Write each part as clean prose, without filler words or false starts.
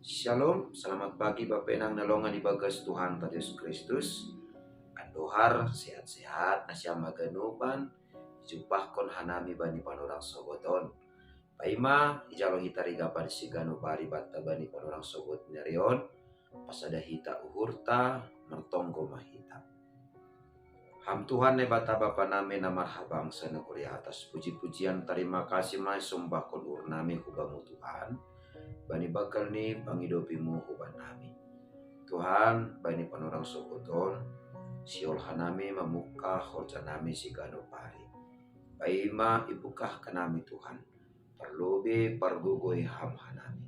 Shalom, selamat pagi Bapak Enang nalongan di bagas Tuhan ta Yesus Kristus. Andohar sehat-sehat nasya maganupan jupah kon hanami bani panorang sogoton. Paima ijalo hita rigapan siganu pari batta bani panorang sogot nyarion pasada hita uhurta mertonggo mahita. Ham Tuhan ne bata bapa nami na marhabang sa kuria atas puji-pujian terima kasih mai sumbah kon urnami kubamu Tuhan. Bani bakal ni pangidopimu uban nami. Tuhan, bani panorang sokoton, siol hanami mamuka hoja nami sigano pari. Baima ibukah kanami Tuhan, perlobe pargugoy ham hanami.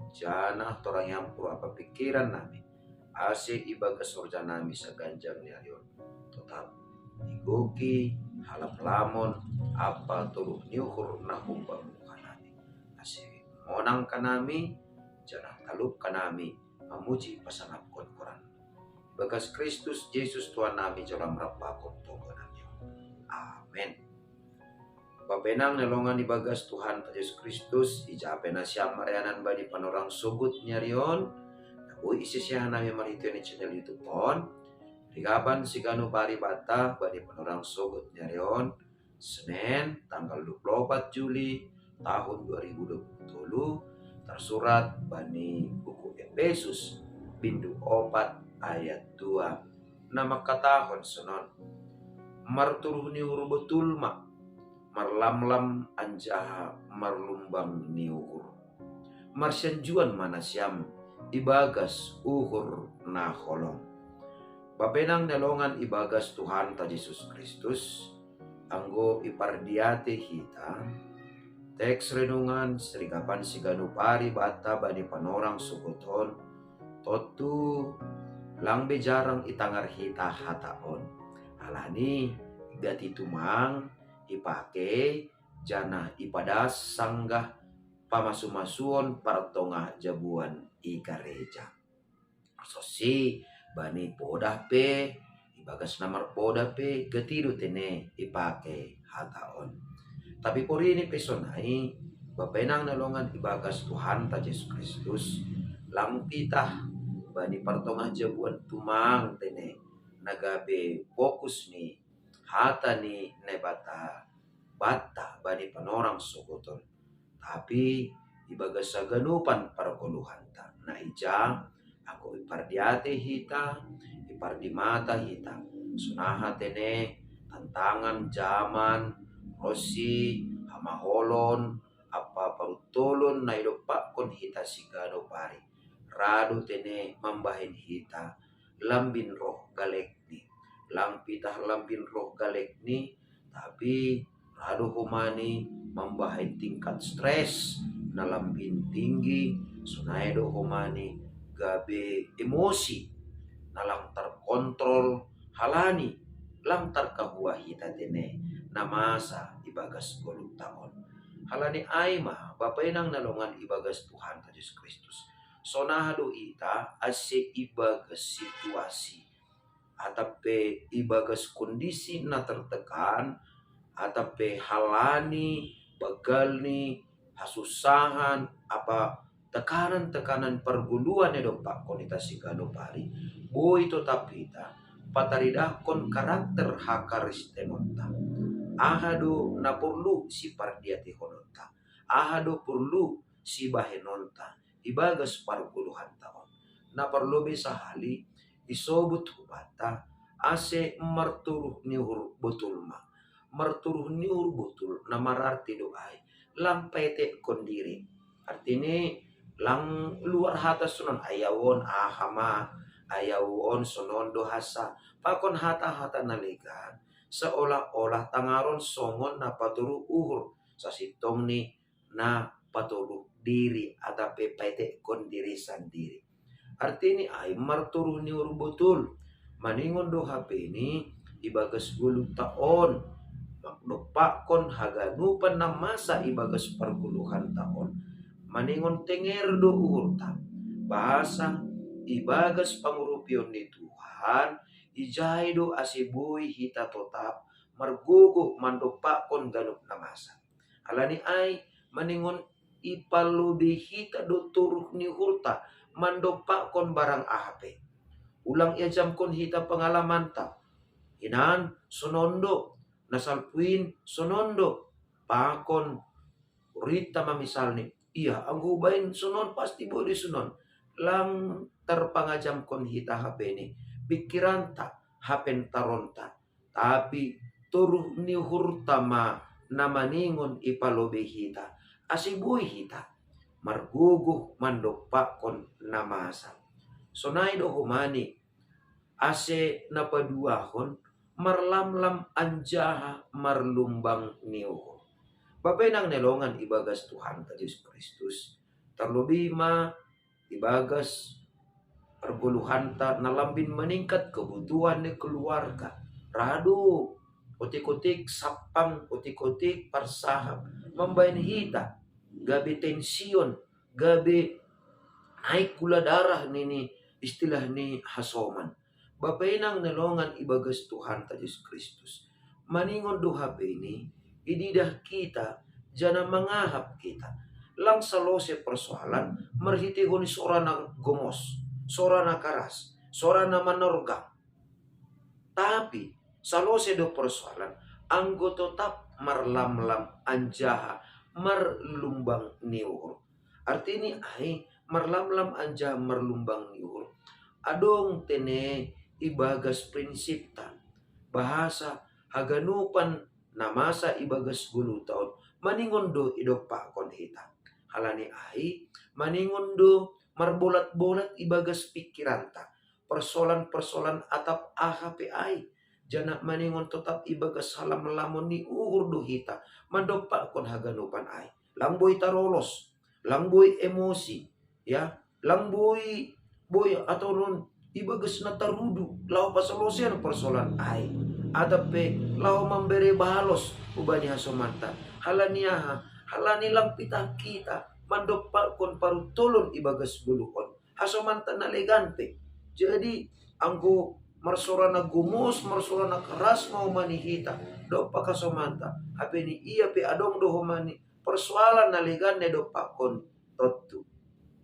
Jana torang yang pura apa pikiran nami, ase ibagas hoja nami sa ganjang niayon. Tetap igoki halap lamon apa turuh niuhur nahumba muka nami. Ase monang kanami, janah talup kanami, memuji pasangan Quran. Bagas Kristus Yesus Tuhan nami dalam rapakon tonggonannya. Amin. Babenang nelongan di bagas Tuhan Yesus Kristus, ijape nasyam marianan badi panorang sugut nyarion, nabu isi siya nami marito ni channel YouTube pon, rigaban sigano pari bata badi panorang sugut nyarion, Senin tanggal 24 Juli tahun 2020, tersurat bani buku Efesus pindu 4 ayat 2. Nama katahon senon marturuh ni huru betul mak marlamlam anjaha marlumbang ni uhur marsanjuan manasyam ibagas uhur na holong. Babenang nelongan ibagas Tuhan ta Yesus Kristus anggo ipardiate hita. Teks renungan serikapan siganu pari bata bani panorang sukoton totu lang bejarang itangar hita hataon. Alani gati tumang ipake jana ipadas sanggah pamasumasuon partongah jabuan ikareja. Sosi bani podah pe ibagas namar podah pe getidu tene ipake hataon. Tapi pori ini pesonai bapenang nalongan ibagas Tuhan ta Yesus Kristus lang pitah bani partongah jabuan tumang tene nagabe fokus ni hata ni nebata bata bani panorang sokoton. Tapi ibagas saganupan parkoluhan ta na ija ako ipardiate hita ipardimata hita sunaha tene tantangan zaman rosi hamaholon apa parutolon na idopak kon hita sigado pari radu tene mambahin hita lambin roh galek ni lang pitah lambin roh galek ni tapi radu humani mambahin tingkat stres na lambin tinggi sunai do humani gabe emosi na lang terkontrol halani lang terkahua hita tene na masa ibagas 10 tahun. Halani aima bapenang nalongan ibagas Tuhan Yesus Kristus. Sonahado ita ase ibagas situasi atape ibagas kondisi na tertekan atape halani bagalni hasusahan apa tekanan-tekanan perguluan edo pak konita sigano pari boy to tapita pataridakon karakter hakaristemota ahado na perlu si pardiati hononta ahado perlu si bahenonta ibagas parguluhan taon na perlu bisa hali isobut hubata ase marturuh niur betul ma marturuh niur betul na mararti doai lang pete kondiri artini lang luar hata sunon ayawon ahama ayawon sonon dohasa pakon hata-hata naligan seolah-olah tangaron songon na paturu uhur sa sitong ni na paturu diri atape pete kon diri sendiri. Artinya ay marturu ni betul maningon do HP ini ibagas 10 taon makdopak kon haganupan na masa ibagas perpuluhan tahun maningon tenger do urta bahasa ibagas pangurupion ni Tuhan ijay do asibuy hita totap margugo mandopak kon ganup na masa alani ay maningon ipalubihita do turuh ni hurta mandopa kon barang ahape. Ulang ia jam kon hita pengalaman ta. Inan sonondo nasalpuin sonondo pakon rita mamisal ni. Iya, anggo bain sunon pasti boleh sunon. Lang terpangajam kon hita HP ni. Pikiran tak hapen taronta. Tapi turuh ni hurtama namaningon ipalobe hita. Asibuy hita. Marguguh mandopak kon namasa. Sonay do humani. Ase napaduahon marlamlam anjaha marlumbang niuho. Bapak nang nelongan ibagas Tuhan ka Yesus Kristus. Terlebih ibagas perguluhan ta nalambin meningkat kebutuhan ni keluarga. Radu otik-otik sapang otik-otik parsahap membain hita. Gabi tension, gabi naik gula darah nini istilah ni hasoman. Bapak nang nelongan ibagas Tuhan ka Yesus Kristus. Maningon duha ini ididah kita, jana mangahap kita. Lang salose persoalan, marhitigon sora na gomos, sora na karas, sora na manorgang. Tapi, salose do persoalan, anggo tetap marlamlam anjaha, marlumbang niur. Artinya ay, marlamlam anjaha marlumbang niur. Adong tene ibagas prinsip ta. Bahasa haganupan namasa ibagas 10 taon maningondo idokpa kon hita. Halani ai maningondo marbolat-bolat ibagas pikiran ta. Persoalan-persoalan atap ahape ai. Jana maningon tetap ibagas halam lamon ni uhur do hita. Mandokpa kon haganupan ai. Langboy tarolos, langboy emosi, ya, langboy atau non ibagas na tarudu, lao pasalosian persoalan ai. Adape lao memberi balos ubani hasomanta halani lang pita kita mandokpa kon parutulon ibagas buluhon hasomanta na elegante. Jadi anggo marsora na gumos marsora na keras mau manihita do pakasomanta ape ni iya pe adong do homani persoalan na legane do pakon totu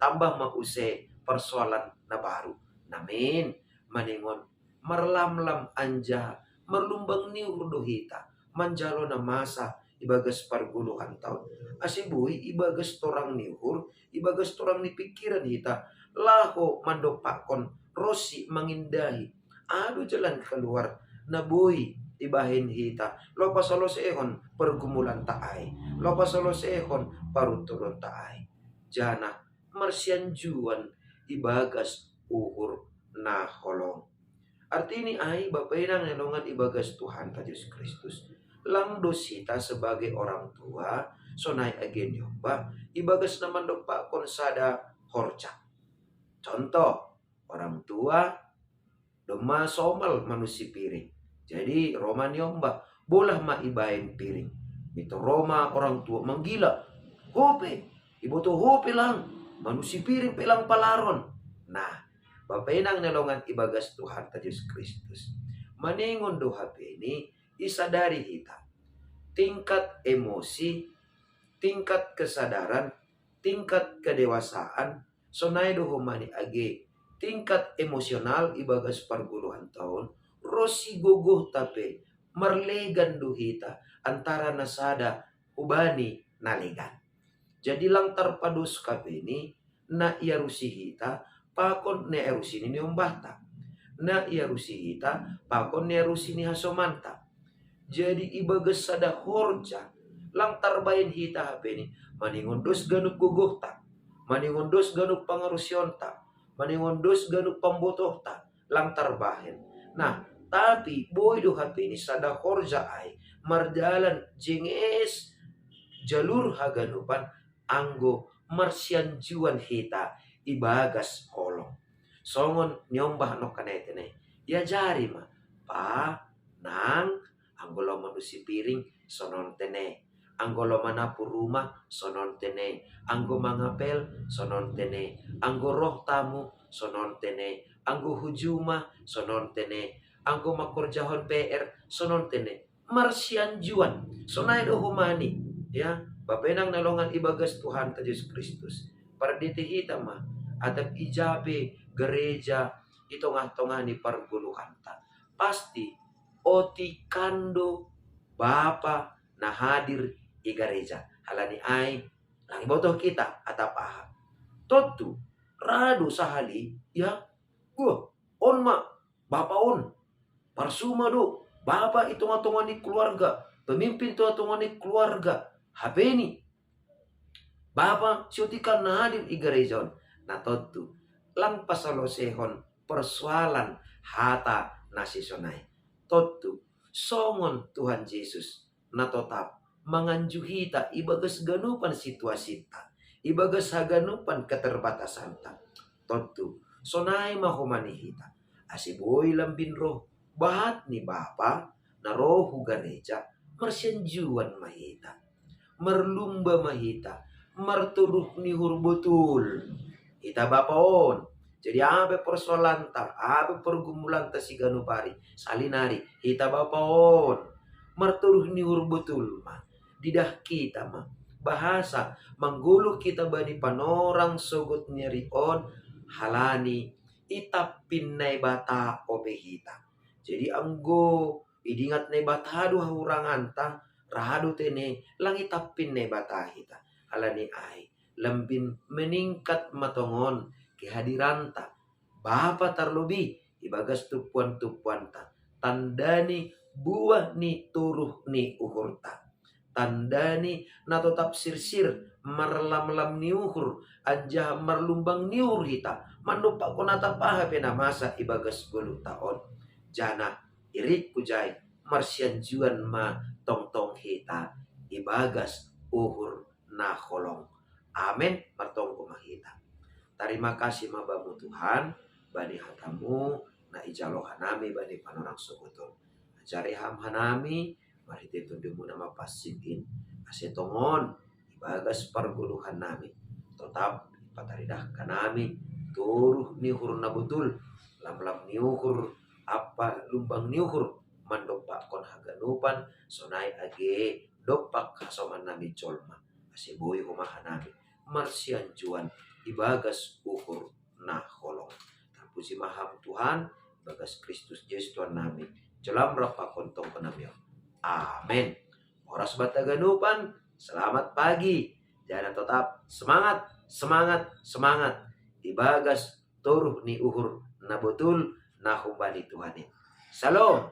tambah mause persoalan na baru namin maningon marlamlam anja merlumbang ni urdohita manjalo na masa ibagas parguluhan tahun asibuy ibagas torang niur ibagas torang ni pikiran hita laho mandopakon rosi mangindahi ado jalan keluar na boy ibahin hita lopas ehon pergumulan taay lopas ehon parutulon taay jana marsianjuan ibagas uhur na holong. Arti ini ay Bapak nang nelongan ibagas Tuhan ka Yesus Kristus. Lang dosita sebagai orang tua, sonay agen yoba, ibagas naman dopa konsada horca. Contoh, orang tua doma somal manusi piring. Jadi Roman yomba, bolah maibain piring. Itu Roma orang tua menggila. Hope, ibu tuh hope lang, manusi piring pelang palaron. Nah, Bapak nang nelongan ibagas Tuhan ka Yesus Kristus. Maningon do HP ini isadari hita. Tingkat emosi, tingkat kesadaran, tingkat kedewasaan, sonay do humani age. Tingkat emosional ibagas parguluhan tahun, rosi guguh tape, marlegan do hita, antara nasada ubani nalegan. Jadi lang tarpadus kape ini, na iarusi hita, pakon ne erusi ni umbata na iarusi hita pakon ne erusi ni hasomanta. Jadi ibagas sada horja lang tarbain hita hape ni maningondos ganuk gugukta maningondos ganuk pangarusyonta maningondos ganuk pambotohta lang tarbahin. Nah tapi boy do hape ni sada horja ay mardalan jenges jalur haganupan anggo marsianjuan hita ibagas kolong. Songon nyombah no kanetene. Ya jari ma. Pa, nang, anggolo manusi piring, sonon tene. Anggolo manapu rumah, sonon tene. Anggo mangapel, sonon tene. Anggo roh tamu, sonon tene. Anggo hujuma, sonon tene. Anggo makorjahon PR, sonon tene. Marsianjuan, sonay do humani. Ya, Bapenang nalongan ibagas Tuhan ta Yesus Kristus. Parditi hita mah atap ijabe gereja itongah-tongah ni perguluhan ta. Pasti oti kando Bapa na hadir i gereja. Halani ay lang ibotoh kita atapaha. Totu rado sahali ya on ma Bapa on parsuma do Bapa itonga-tonga ni keluarga, pemimpin tonga-tonga ni keluarga, hapeni Bapa siotikan na hadir i gerejon. Na totu lang pasalosehon persoalan hata nasisonay. Totu songon Tuhan Yesus na tetap manganjuhita ibagas ganupan situasi ta, ibagas haganupan keterbatasan ta. Totu sonay mahumanihita asiboy lambin roh bahat ni Bapa na rohu gereja mersenjuan mahita, merlumba mahita, merturuh ni hurbetul ita Bapaon. Jadi apa persoalan ta, apa pergumulan ta si ganupari salinari ita Bapaon merturuh ni hurbetul mah didah kita mah bahasa manggulu kita bani panorang sogot nyerion halani itapin nai bata obehita. Jadi anggo idingat nai bata du haurangan ta rahadu tene langit tapin nai bata hita. Halani ai lembin meningkat matongon kehadiran ta Bapa terlebih ibagas tupuan-tupuan ta tandani buah ni turuh ni uhur ta tandani na tetap sir-sir marlam-lam ni uhur aja merlumbang ni uhur hita mandupak konata paha pena masa ibagas 10 tahun jana irit kujai marsianjuan ma tong-tong hita ibagas uhur na kolong. Amin martong kumahita. Terima kasih mabamu Tuhan bani hatamu na ijalo hanami bani panorang sogoton. Ajari ham hanami mari titundumu nama pasikin asetongon ibagas perguluhan nami. Tetap pataridah kanami turuh nihur na betul lam-lam niuhur apa lumbang niuhur mandopak kon haganupan sonai age dopak kasoman nami colma asiboy humahan nami marsian juan ibagas uhur nah kolong. Terpuji maham Tuhan bagas Kristus Yesus Tuhan nami jelam rapa kontong kenamyo. Amin. Oras bataganupan selamat pagi jangan tetap semangat semangat semangat ibagas turuh ni uhur na betul na humbani Tuhanin. Salam.